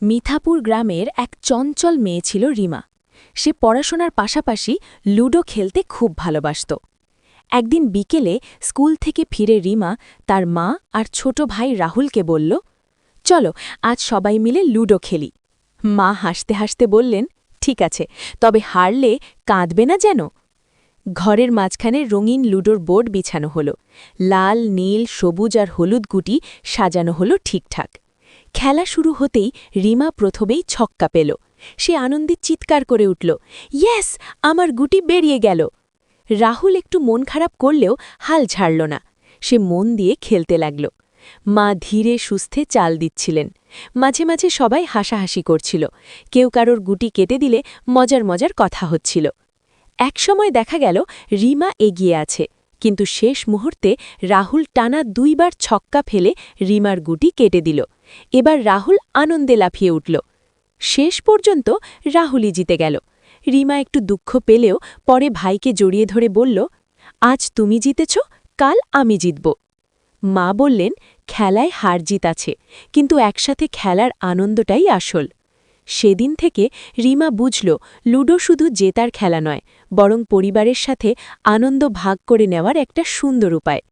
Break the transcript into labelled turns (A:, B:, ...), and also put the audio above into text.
A: মিঠাপুর গ্রামের এক চঞ্চল মেয়ে ছিল রিমা। সে পড়াশোনার পাশাপাশি লুডো খেলতে খুব ভালোবাসত। একদিন বিকেলে স্কুল থেকে ফিরে রিমা তার মা আর ছোট ভাই রাহুলকে বলল, চলো আজ সবাই মিলে লুডো খেলি। মা হাসতে হাসতে বললেন, ঠিক আছে, তবে হারলে কাঁদবে না যেন। ঘরের মাঝখানে রঙিন লুডোর বোর্ড বিছানো হলো। লাল, নীল, সবুজ আর হলুদ গুটি সাজানো হলো ঠিকঠাক। খেলা শুরু হতেই রিমা প্রথমেই ছক্কা পেল। সে আনন্দে চিৎকার করে উঠল, ইয়েস, আমার গুটি বেরিয়ে গেল। রাহুল একটু মন খারাপ করলেও হাল ছাড়ল না। সে মন দিয়ে খেলতে লাগল। মা ধীরে সুস্থে চাল দিচ্ছিলেন। মাঝে মাঝে সবাই হাসাহাসি করছিল। কেউ কারোর গুটি কেটে দিলে মজার মজার কথা হচ্ছিল। একসময় দেখা গেল রিমা এগিয়ে আছে, কিন্তু শেষ মুহূর্তে রাহুল টানা 2 বার ছক্কা ফেলে রিমার গুটি কেটে দিল। এবার রাহুল আনন্দে লাফিয়ে উঠল। শেষ পর্যন্ত রাহুলই জিতে গেল। রিমা একটু দুঃখ পেলেও পরে ভাইকে জড়িয়ে ধরে বলল, আজ তুমি জিতেছ, কাল আমি জিতব। মা বললেন, খেলায় হার জিত আছে, কিন্তু একসাথে খেলার আনন্দটাই আসল। সেদিন থেকে রিমা বুঝল, লুডো শুধু জেতার খেলা নয়, বরং পরিবারের সাথে আনন্দ ভাগ করে নেওয়ার একটা সুন্দর উপায়।